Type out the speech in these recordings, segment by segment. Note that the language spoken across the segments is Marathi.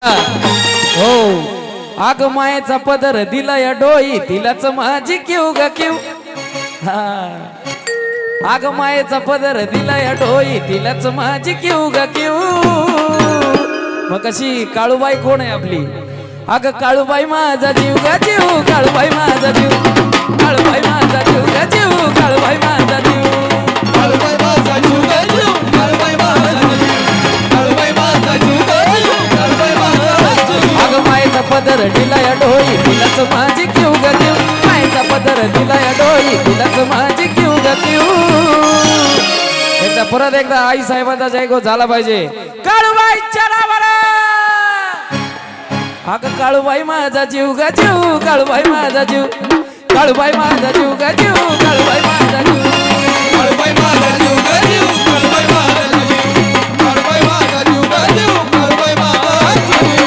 हो आग मायेचा पदर दिला या डोई तिलाच माझी किव ग किव आग मायेचा पदर दिला या डोई तिलाच माझी किव ग किव मग कशी काळूबाई कोण आहे आपली अग काळूबाई माझा जीव ग जीव काळूबाई माझा जीव काळूबाई माझा जीव ग जीव काळूबाई माझा जीव काळूबाई माझा जीव ग जीव काळूबाई माझा जीव काळूबाई माझा जीव ग जीव काळूबाई माझा जीव अग मायेचा पदर दिला या डोई तिलाच माझी किव ग किव मायेचा पदर दिला या डोई तिलाच माझी किव ग किव एकदा परत एकदा आई साहेबांचा जयघोष झाला पाहिजे काळूबाईच्या नावाला अग काळूबाई माझा जीव ग जीव काळूबाई माझा जीव काळूबाई माझा जीव ग जीव काळूबाई माझा जीव काळूबाई माझा जीव ग जीव काळूबाई माझा जीव काळूबाई माझा जीव ग जीव काळूबाई माझा जीव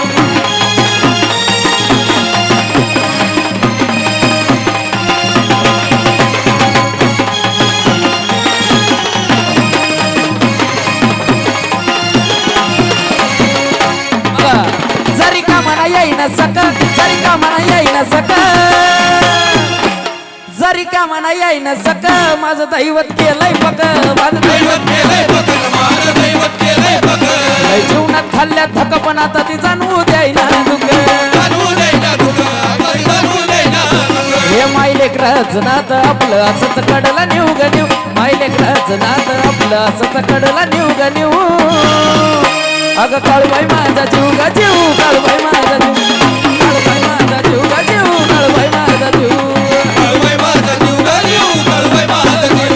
जरी का म्हणा येईना सका जरी का म्हणा येईना सका जरी का म्हणा येईना सका माझं दैवत केलंय बघ माझं दैवत केलंय बघ माझं दैवत केलंय बघ लय जीवनात खाल्ल्या थक पण आता ती जाणवू द्यायना दुःख जाणू देईना दुःख जाणू देईना हे मायलेकराच नात आपलं असंच कडला नेऊ ग नेऊ मायलेकराच नात आपलं असंच कडला नेऊ ग नेऊ अग काळूबाई माझा जीव ग जीव काळूबाई माझा जीव काळूबाई माझा जीव ग जीव काळूबाई माझा जीव काळूबाई माझा जीव ग जीव काळूबाई माझा जीव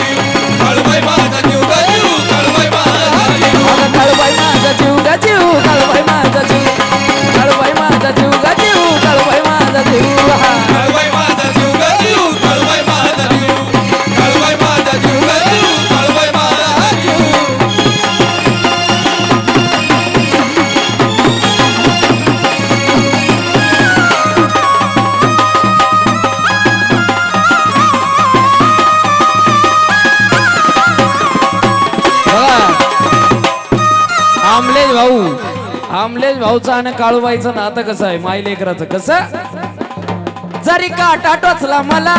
काळूबाई माझा जीव ग जीव काळूबाई माझा जीव अग काळूबाई माझा जीव ग जीव काळूबाई माझा जीव काळूबाई माझा जीव ग जीव काळूबाई माझा जीव काळूबाई माझा जीव ग जीव काळूबाई माझा जीव काळूबाई माझा जीव ग जीव काळूबाई माझा जीव आमलेश भाऊचं आणि काळूबाईचं नातं कसं आहे मायलेकराचं कसं जरी काटा टोचला मला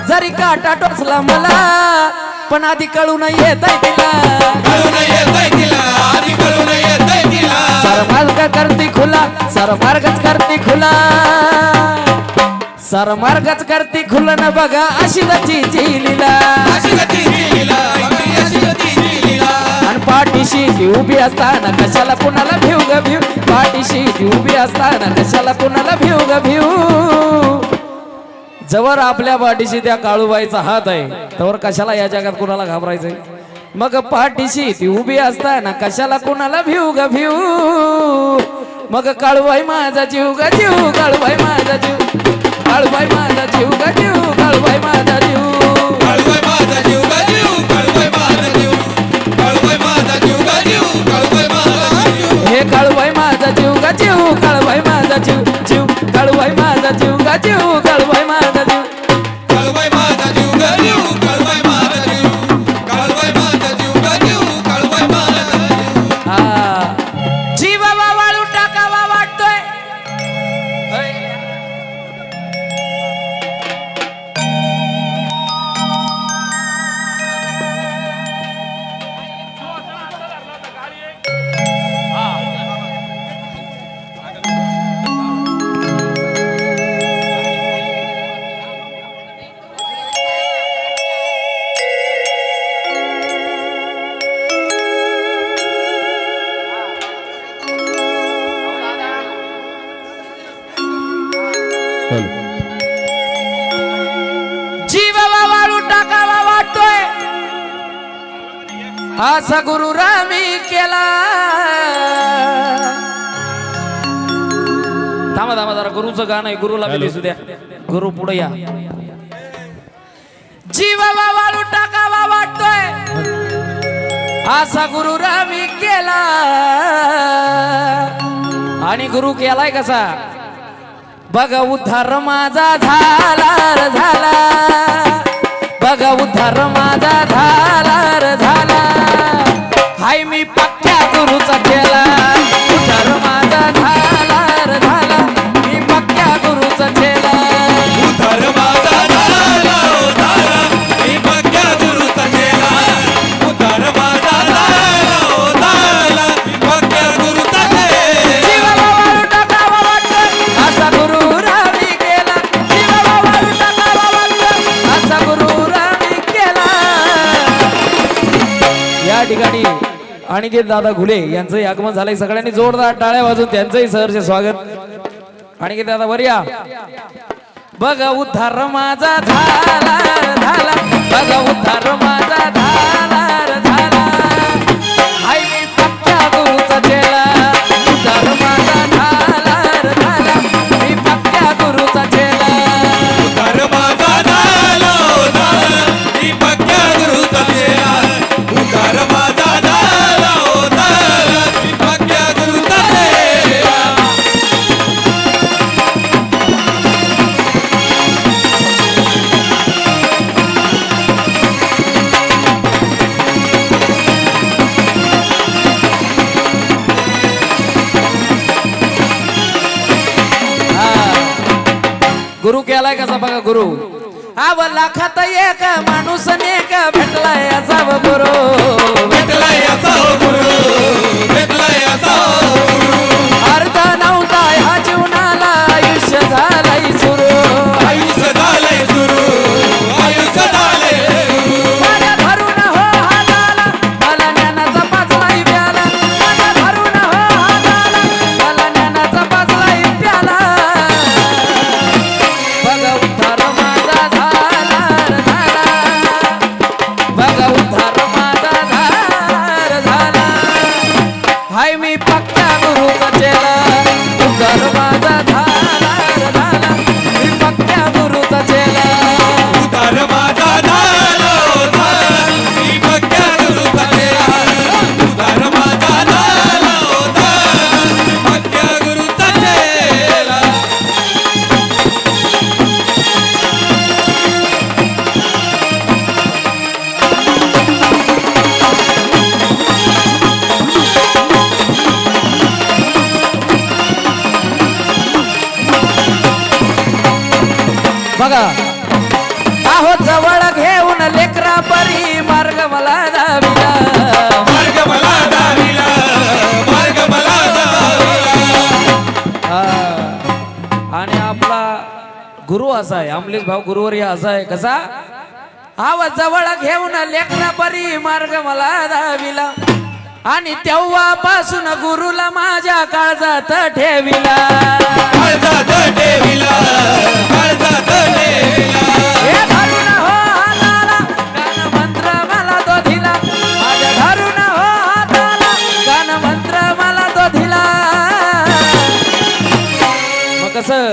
जरी काटा टोचला मला पण आधी कळून येत आहे तिला कळून येतंय तिला आधी कळून येतंय तिला सरमार्ग करती खुला सरमार्गच करती खुला सरमार्गच करती खुला बघा अशी दची लीला अशी गतीची लीला अशी गतीची लीला आणि पाठीशी ती उभी असताना कशाला कुणाला भिव ग भिव पाठीशी ती उभी असताना कशाला कुणाला भिव ग भिव जवळ आपल्या पाठीशी त्या काळूबाईचा हात आहे तवर कशाला या जगात कुणाला घाबरायचंय मग पाठीशी ती उभी असताना कशाला कुणाला भिव ग भिव मग काळूबाई माझा जीव ग जीव काळूबाई माझा जीव काळूबाई माझा जीव ग जीव काळूबाई माझा जीव काळूबाई माझा जीव ग जीव काळूबाई माझा जीव काळूबाई माझा जीव ग जीव काळूबाई माझा जीव हे काळूबाई माझा जीव ग जीव काळूबाई माझा जीव जीव काळूबाई माझा जीव ग जीव काळूबाई माझा जीव काळूबाई माझा जीव ग जीव काळूबाई माझा जीव काळूबाई माझा जीव ग जीव काळूबाई माझा जीव हा जीवावा वाळू टाकावा वाटतोय जीवावा वाळू टाकावा वाटतोय असा गुरु रामी केला थांबा थांबा जरा गुरुचं गाणं आहे गुरुला बी दिसू द्या गुरु पुढे या जीवावा वाळू टाकावा वाटतोय असा गुरु रामी केला आणि गुरु केलाय कसा बघा उद्धार माझा झाला झाला बघा उद्धार माझा झाला झाला हाय मी पक्क्या गुरुचा केला उद्धार माझा या ठिकाणी अनिकेत दादा घुले यांचंही आगमन झालंय. सगळ्यांनी जोरदार टाळ्या वाजून त्यांचंही सहर्ष स्वागत. अनिकेत दादा वर या. बघ उद्धार माझा झाला झाला, बघ उद्धार माझा झाला झाला. हाय मी पक्क्या गुरुचा चेला, उद्धार माझा झाला झाला, मी पक्क्या गुरुचा चेला. उद्धार माझा झाला झाला, मी पक्क्या गुरुचा चेला. उद्धार माझा झाला झाला, मी पक्क्या गुरुचा चेला. गुरु केलाय कसा बघा गुरु. आव लाखात एक माणूस नेक भेटलाय असाव गुरु, भेटलाय असा गुरु, भेटलाय असा गुरु. अर्ध नव्हता ह्या जीवनाला आयुष्य झालंय सुरू. आयुष्य झालंय सुरू, आयुष्य झालंय सुरू. माझ्या धरून हो हाताला मला ज्ञानाचा पाचलाय प्याला. माझ्या धरून हो हाताला मला ज्ञानाचा पाचलाय प्याला. बघा उद्धार माझा झाला झाला, बघा उद्धार माझा झाला झाला. हाय मी पक्का गुरुचा चेला, उद्धार माझा झाला झाला, मी पक्का गुरुचा चेला. उद्धार माझा झाला झाला, मी पक्क्या गुरुचा चेला. उद्धार माझा झाला झाला, मी पक्क्या गुरुचा चेला. बघा आहो जवळ घेऊन लेकरा परी मार्ग मला दाविला. मार्ग मला दाविला, मार्ग मला दाविला. हा. आणि आपला गुरु असा आहे, अमलेश भाऊ गुरुवर असा आहे कसा. आव जवळ घेऊन लेकरा परी मार्ग मला दाविला. आणि तेव्हापासून गुरुला माझ्या काळजात ठेविला. काळजात ठेविला, काळजात ठेविला. हे धरून हो हाताला गान मंत्र मला तो दिला. माझ्या धरून हो हाताला गान मंत्र मला तो दिला. मग कसं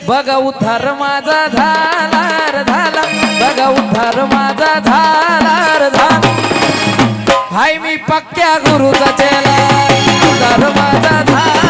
बघा उद्धार माझा झाला रे झाला, बघा उद्धार माझा झाला रे झाला. हाय मी पक्क्या गुरुचा चेला, उद्धार माझा झाला